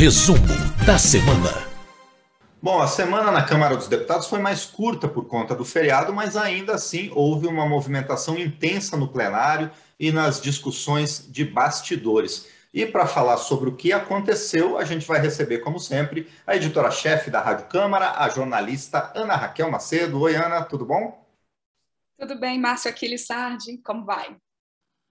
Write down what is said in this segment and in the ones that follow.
Resumo da semana. Bom, a semana na Câmara dos Deputados foi mais curta por conta do feriado, mas ainda assim houve uma movimentação intensa no plenário e nas discussões de bastidores. E para falar sobre o que aconteceu, a gente vai receber, como sempre, a editora-chefe da Rádio Câmara, a jornalista Ana Raquel Macedo. Oi, Ana, tudo bom? Tudo bem, Márcio Aquiles Sardi, como vai?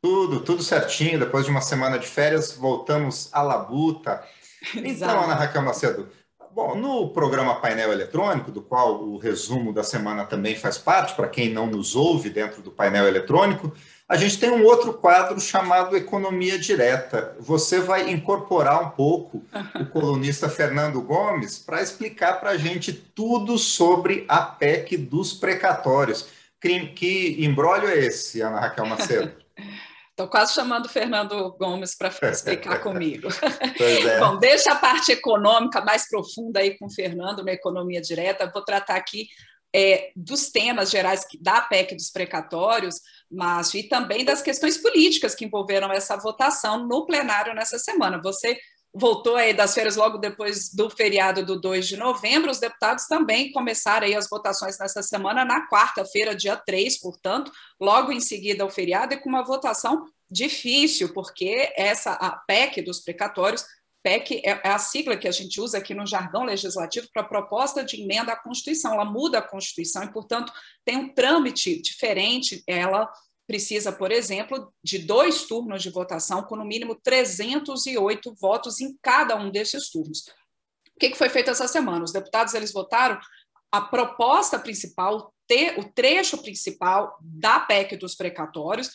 Tudo certinho. Depois de uma semana de férias, voltamos à labuta. Então, Ana Exato. Raquel Macedo, bom, no programa Painel Eletrônico, do qual o resumo da semana também faz parte, para quem não nos ouve dentro do painel eletrônico, a gente tem um outro quadro chamado Economia Direta. Você vai incorporar um pouco o colunista Fernando Gomes para explicar para a gente tudo sobre a PEC dos precatórios. Que imbróglio é esse, Ana Raquel Macedo? Estou quase chamando o Fernando Gomes para explicar comigo. Pois é. Bom, deixa a parte econômica mais profunda aí com o Fernando na Economia Direta. Vou tratar aqui dos temas gerais da PEC dos precatórios, Márcio, e também das questões políticas que envolveram essa votação no plenário nessa semana. Você voltou aí das férias logo depois do feriado do 2 de novembro, os deputados também começaram aí as votações nessa semana, na quarta-feira, dia 3, portanto, logo em seguida ao feriado, e com uma votação difícil, porque a PEC dos precatórios, PEC é a sigla que a gente usa aqui no jargão legislativo para proposta de emenda à Constituição, ela muda a Constituição e, portanto, tem um trâmite diferente, ela precisa, por exemplo, de 2 turnos de votação, com no mínimo 308 votos em cada um desses turnos. O que foi feito essa semana? Os deputados eles votaram a proposta principal, o trecho principal da PEC dos precatórios,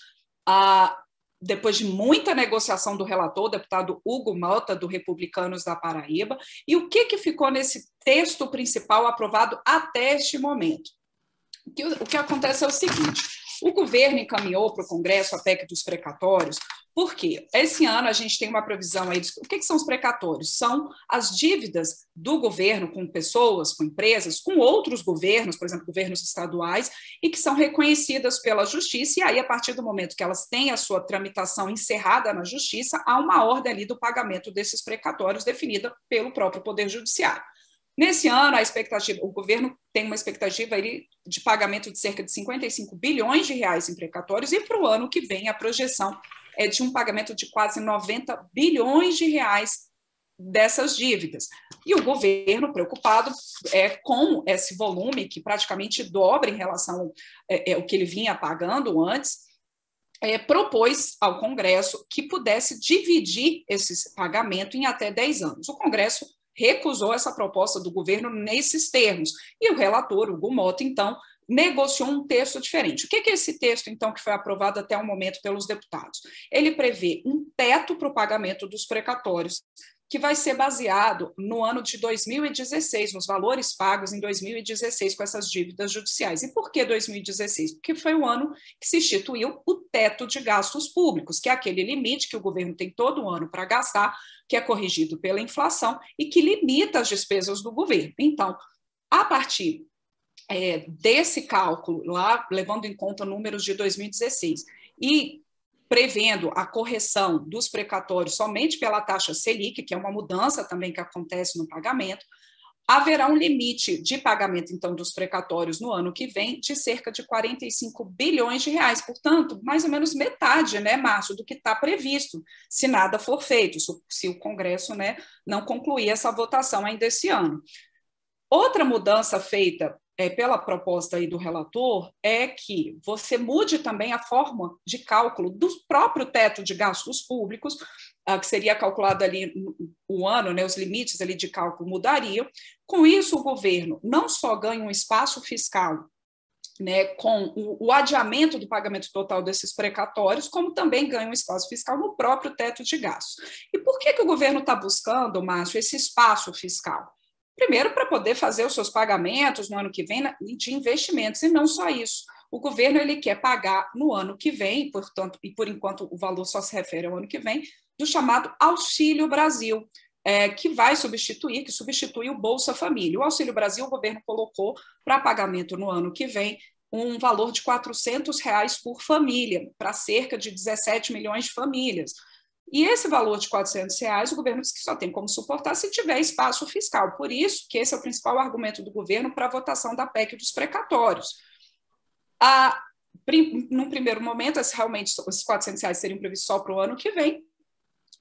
depois de muita negociação do relator, o deputado Hugo Malta, do Republicanos da Paraíba. E o que ficou nesse texto principal aprovado até este momento? O que acontece é o seguinte: o governo encaminhou para o Congresso a PEC dos precatórios, porque esse ano a gente tem uma previsão aí. O que são os precatórios? São as dívidas do governo com pessoas, com empresas, com outros governos, por exemplo, governos estaduais, e que são reconhecidas pela Justiça, e aí, a partir do momento que elas têm a sua tramitação encerrada na Justiça, há uma ordem ali do pagamento desses precatórios definida pelo próprio Poder Judiciário. Nesse ano, o governo tem uma expectativa de pagamento de cerca de 55 bilhões de reais em precatórios, e para o ano que vem a projeção é de um pagamento de quase 90 bilhões de reais dessas dívidas. E o governo, preocupado com esse volume, que praticamente dobra em relação ao que ele vinha pagando antes, propôs ao Congresso que pudesse dividir esse pagamento em até 10 anos. O Congresso recusou essa proposta do governo nesses termos. E o relator, Hugo Mota, então, negociou um texto diferente. O que é esse texto, então, que foi aprovado até o momento pelos deputados? Ele prevê um teto para o pagamento dos precatórios, que vai ser baseado no ano de 2016, nos valores pagos em 2016 com essas dívidas judiciais. E por que 2016? Porque foi o ano que se instituiu o teto de gastos públicos, que é aquele limite que o governo tem todo ano para gastar, que é corrigido pela inflação e que limita as despesas do governo. Então, a partir desse cálculo, lá levando em conta números de 2016 e prevendo a correção dos precatórios somente pela taxa Selic, que é uma mudança também que acontece no pagamento, haverá um limite de pagamento, então, dos precatórios no ano que vem de cerca de 45 bilhões de reais. Portanto, mais ou menos metade, né, Márcio, do que está previsto, se nada for feito, se o Congresso, né, não concluir essa votação ainda esse ano. Outra mudança feita pela proposta aí do relator é que você mude também a forma de cálculo do próprio teto de gastos públicos, que seria calculado ali o ano, né, os limites ali de cálculo mudariam. Com isso, o governo não só ganha um espaço fiscal, né, com o adiamento do pagamento total desses precatórios, como também ganha um espaço fiscal no próprio teto de gastos. E por que o governo está buscando, Márcio, esse espaço fiscal? Primeiro, para poder fazer os seus pagamentos no ano que vem de investimentos, e não só isso. O governo ele quer pagar no ano que vem, portanto, e por enquanto o valor só se refere ao ano que vem, do chamado Auxílio Brasil, que substitui o Bolsa Família. O Auxílio Brasil, o governo colocou para pagamento no ano que vem um valor de R$ 400 por família, para cerca de 17 milhões de famílias. E esse valor de R$400, o governo diz que só tem como suportar se tiver espaço fiscal. Por isso que esse é o principal argumento do governo para a votação da PEC dos precatórios. Num primeiro momento, realmente esses R$400 seriam previstos só para o ano que vem,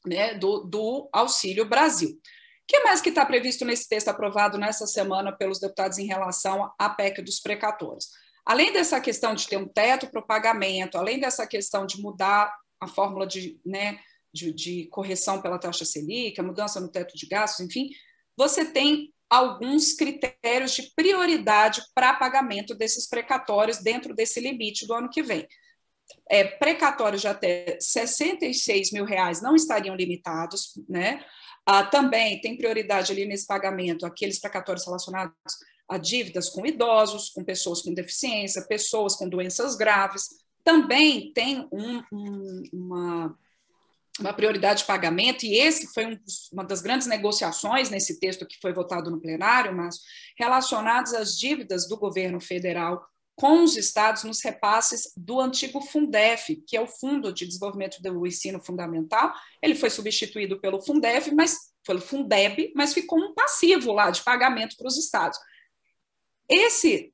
né, do Auxílio Brasil. O que mais que está previsto nesse texto aprovado nessa semana pelos deputados em relação à PEC dos precatórios? Além dessa questão de ter um teto para o pagamento, além dessa questão de mudar a fórmula de correção pela taxa Selic, a mudança no teto de gastos, enfim, você tem alguns critérios de prioridade para pagamento desses precatórios dentro desse limite do ano que vem. Precatórios de até R$66 mil não estariam limitados, né? Também tem prioridade ali nesse pagamento aqueles precatórios relacionados a dívidas com idosos, com pessoas com deficiência, pessoas com doenças graves. Também tem uma prioridade de pagamento, e esse foi uma das grandes negociações nesse texto que foi votado no plenário, Márcio, relacionados às dívidas do governo federal com os estados nos repasses do antigo Fundef, que é o Fundo de Desenvolvimento do Ensino Fundamental. Ele foi substituído pelo Fundef, pelo Fundeb, mas ficou um passivo lá de pagamento para os estados.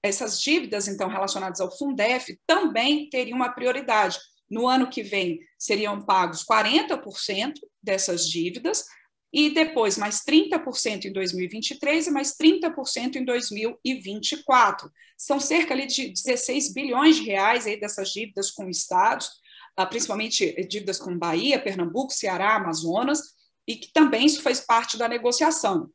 Essas dívidas, então, relacionadas ao Fundef, também teriam uma prioridade. No ano que vem, seriam pagos 40% dessas dívidas, e depois mais 30% em 2023 e mais 30% em 2024. São cerca ali de R$16 bilhões aí dessas dívidas com estados, principalmente dívidas com Bahia, Pernambuco, Ceará, Amazonas, e que também isso fez parte da negociação.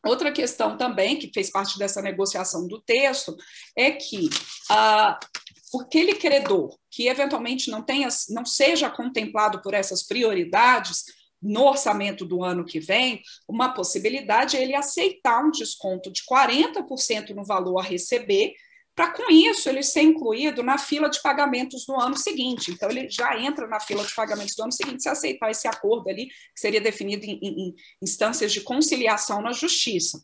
Outra questão também que fez parte dessa negociação do texto é que aquele credor que eventualmente não seja contemplado por essas prioridades no orçamento do ano que vem, uma possibilidade é ele aceitar um desconto de 40% no valor a receber, para com isso ele ser incluído na fila de pagamentos no ano seguinte. Então ele já entra na fila de pagamentos do ano seguinte se aceitar esse acordo ali, que seria definido em instâncias de conciliação na justiça.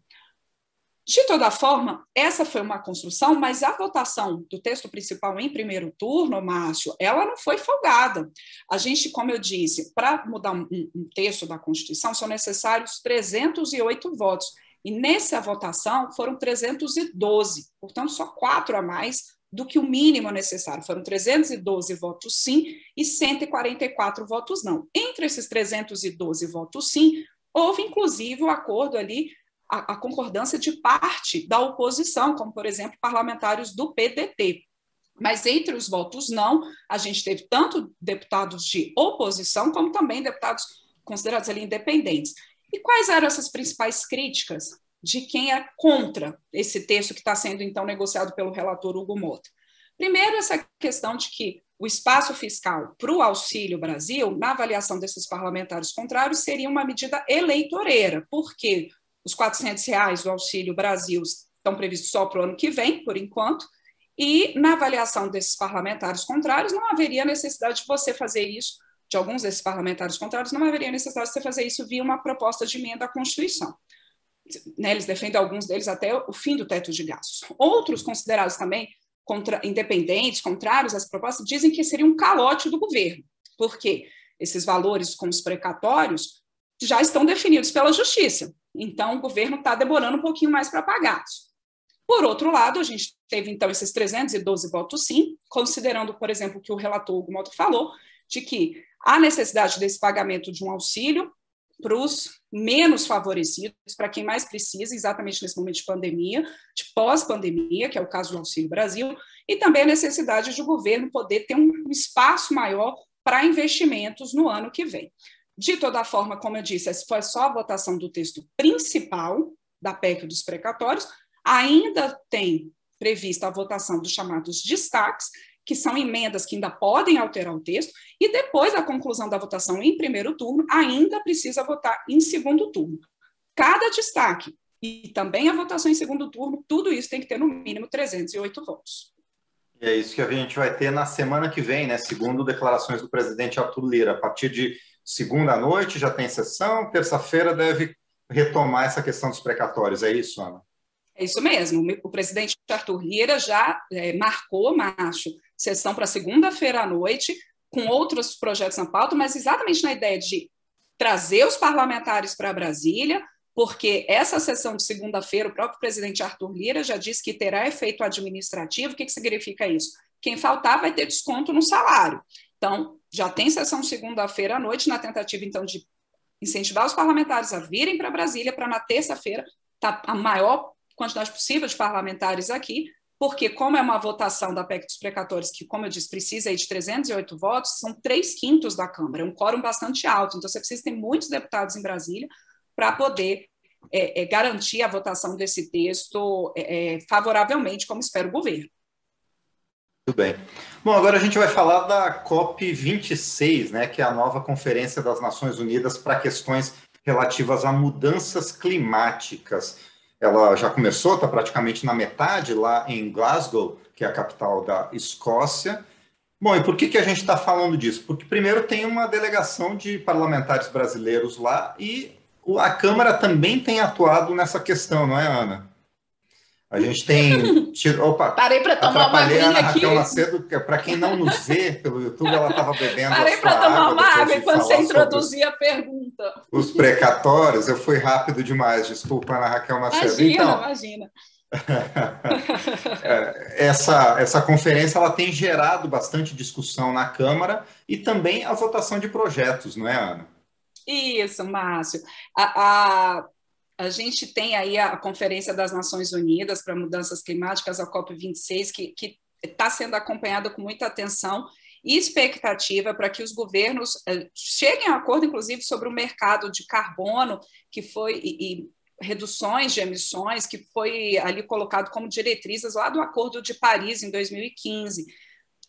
De toda forma, essa foi uma construção, mas a votação do texto principal em primeiro turno, Márcio, ela não foi folgada. A gente, como eu disse, para mudar um texto da Constituição, são necessários 308 votos. E nessa votação foram 312, portanto, só 4 a mais do que o mínimo necessário. Foram 312 votos sim e 144 votos não. Entre esses 312 votos sim, houve inclusive o acordo ali, a concordância de parte da oposição, como, por exemplo, parlamentares do PDT. Mas entre os votos não, a gente teve tanto deputados de oposição, como também deputados considerados ali independentes. E quais eram essas principais críticas de quem é contra esse texto que está sendo, então, negociado pelo relator Hugo Mota? Primeiro, essa questão de que o espaço fiscal para o Auxílio Brasil, na avaliação desses parlamentares contrários, seria uma medida eleitoreira, porque os R$400 do Auxílio Brasil estão previstos só para o ano que vem, por enquanto, e na avaliação desses parlamentares contrários não haveria necessidade de você fazer isso, de alguns desses parlamentares contrários, não haveria necessidade de você fazer isso via uma proposta de emenda à Constituição. Eles defendem, alguns deles, até o fim do teto de gastos. Outros, considerados também independentes, contrários a essa proposta, dizem que seria um calote do governo, porque esses valores com os precatórios já estão definidos pela Justiça. Então, o governo está demorando um pouquinho mais para pagá-los. Por outro lado, a gente teve, então, esses 312 votos sim, considerando, por exemplo, o que o relator Hugo Mota falou, de que há necessidade desse pagamento de um auxílio para os menos favorecidos, para quem mais precisa, exatamente nesse momento de pandemia, de pós-pandemia, que é o caso do Auxílio Brasil, e também a necessidade de o governo poder ter um espaço maior para investimentos no ano que vem. De toda forma, como eu disse, essa foi só a votação do texto principal da PEC dos precatórios, ainda tem prevista a votação dos chamados destaques, que são emendas que ainda podem alterar o texto, e depois da conclusão da votação em primeiro turno, ainda precisa votar em segundo turno. Cada destaque e também a votação em segundo turno, tudo isso tem que ter no mínimo 308 votos. E é isso que a gente vai ter na semana que vem, né? Segundo declarações do presidente Arthur Lira. A partir de segunda noite já tem sessão, terça-feira deve retomar essa questão dos precatórios. É isso, Ana? É isso mesmo. O presidente Arthur Lira já marcou, Márcio, sessão para segunda-feira à noite, com outros projetos na pauta, mas exatamente na ideia de trazer os parlamentares para Brasília, porque essa sessão de segunda-feira, o próprio presidente Arthur Lira já disse que terá efeito administrativo. O que significa isso? Quem faltar vai ter desconto no salário. Então, já tem sessão segunda-feira à noite, na tentativa, então, de incentivar os parlamentares a virem para Brasília, para na terça-feira estar a maior quantidade possível de parlamentares aqui, porque como é uma votação da PEC dos precatórios, que, como eu disse, precisa aí de 308 votos, são 3/5 da Câmara, é um quórum bastante alto, então você precisa ter muitos deputados em Brasília para poder garantir a votação desse texto favoravelmente, como espera o governo. Muito bem. Bom, agora a gente vai falar da COP26, né, que é a nova Conferência das Nações Unidas para questões relativas a mudanças climáticas. Ela já começou, está praticamente na metade, lá em Glasgow, que é a capital da Escócia. Bom, e por que a gente está falando disso? Porque, primeiro, tem uma delegação de parlamentares brasileiros lá e a Câmara também tem atuado nessa questão, não é, Ana? A gente tem... Opa, parei para tomar uma aguinha a aqui. Raquel Macedo, para quem não nos vê pelo YouTube, ela estava bebendo parei para tomar uma água enquanto você introduzia a pergunta. Os precatórios, eu fui rápido demais, desculpa, Ana Raquel Macedo. Imagina. Essa conferência ela tem gerado bastante discussão na Câmara e também a votação de projetos, não é, Ana? Isso, Márcio. A gente tem aí a Conferência das Nações Unidas para Mudanças Climáticas, a COP26, que está sendo acompanhada com muita atenção e expectativa para que os governos cheguem a acordo, inclusive, sobre o mercado de carbono, que foi, e reduções de emissões, que foi ali colocado como diretrizes lá do Acordo de Paris, em 2015.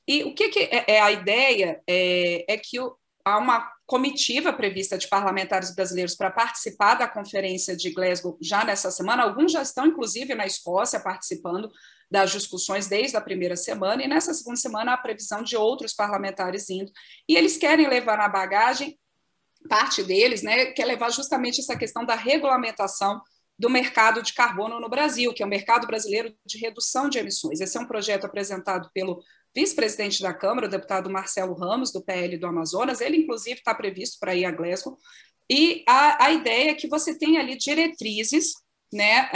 E o que é a ideia? É que há uma comitiva prevista de parlamentares brasileiros para participar da Conferência de Glasgow já nessa semana. Alguns já estão, inclusive, na Escócia, participando das discussões desde a primeira semana, e nessa segunda semana há a previsão de outros parlamentares indo. E eles querem levar na bagagem, parte deles, né, quer levar justamente essa questão da regulamentação do mercado de carbono no Brasil, que é o mercado brasileiro de redução de emissões. Esse é um projeto apresentado pelo vice-presidente da Câmara, o deputado Marcelo Ramos, do PL do Amazonas. Ele, inclusive, está previsto para ir a Glasgow. E a ideia é que você tenha ali diretrizes, né,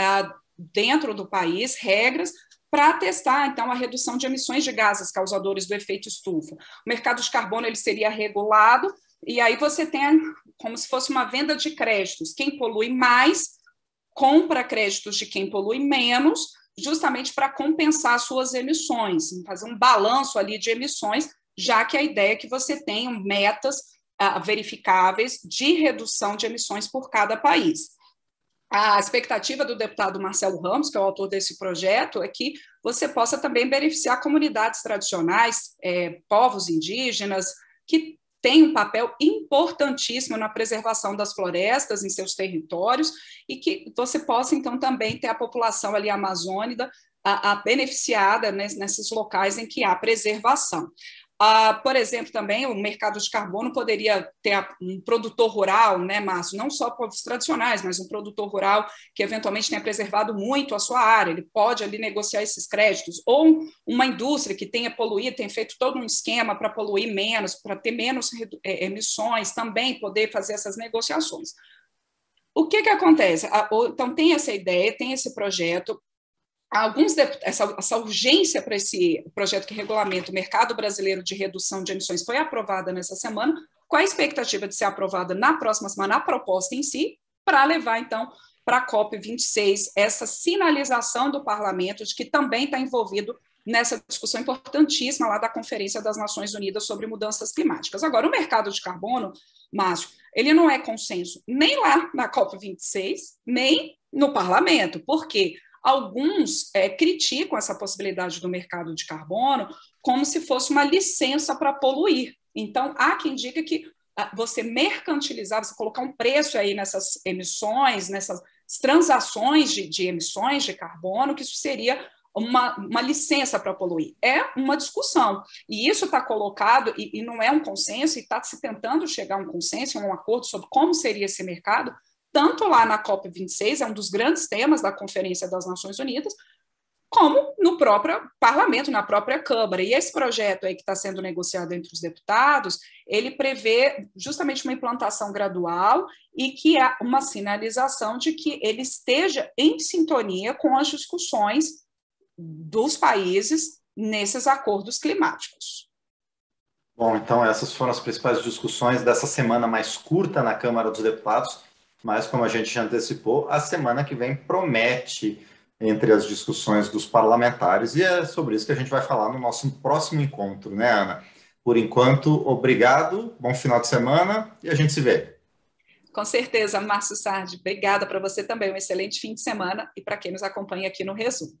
dentro do país, regras, para testar, então, a redução de emissões de gases causadores do efeito estufa. O mercado de carbono ele seria regulado, e aí você tem como se fosse uma venda de créditos. Quem polui mais compra créditos de quem polui menos, justamente para compensar suas emissões, fazer um balanço ali de emissões, já que a ideia é que você tenha metas verificáveis de redução de emissões por cada país. A expectativa do deputado Marcelo Ramos, que é o autor desse projeto, é que você possa também beneficiar comunidades tradicionais, povos indígenas, que têm um papel importantíssimo na preservação das florestas em seus territórios, e que você possa, então, também ter a população ali amazônica beneficiada nesses locais em que há preservação. Por exemplo, também o mercado de carbono poderia ter um produtor rural, né, Márcio? Não só povos tradicionais, mas um produtor rural que eventualmente tenha preservado muito a sua área, ele pode ali negociar esses créditos, ou uma indústria que tenha poluído, tenha feito todo um esquema para poluir menos, para ter menos emissões, também poder fazer essas negociações. O que acontece? Então, tem essa ideia, tem esse projeto. Essa urgência para esse projeto que regulamenta o mercado brasileiro de redução de emissões foi aprovada nessa semana, com a expectativa de ser aprovada na próxima semana a proposta em si, para levar, então, para a COP26 essa sinalização do parlamento de que também está envolvido nessa discussão importantíssima lá da Conferência das Nações Unidas sobre Mudanças Climáticas. Agora, o mercado de carbono, Márcio, ele não é consenso nem lá na COP26, nem no parlamento. Por quê? Alguns criticam essa possibilidade do mercado de carbono como se fosse uma licença para poluir. Então, há quem diga que você mercantilizar, você colocar um preço aí nessas emissões, nessas transações de emissões de carbono, que isso seria uma licença para poluir. É uma discussão. E isso está colocado, e não é um consenso, e está se tentando chegar a um consenso, a um acordo sobre como seria esse mercado, tanto lá na COP26, é um dos grandes temas da Conferência das Nações Unidas, como no próprio parlamento, na própria Câmara. E esse projeto aí que está sendo negociado entre os deputados, ele prevê justamente uma implantação gradual e que há uma sinalização de que ele esteja em sintonia com as discussões dos países nesses acordos climáticos. Bom, então essas foram as principais discussões dessa semana mais curta na Câmara dos Deputados, mas como a gente já antecipou, a semana que vem promete entre as discussões dos parlamentares, e é sobre isso que a gente vai falar no nosso próximo encontro, né, Ana? Por enquanto, obrigado, bom final de semana e a gente se vê. Com certeza, Márcio Sardi, obrigada para você também, um excelente fim de semana e para quem nos acompanha aqui no Resumo.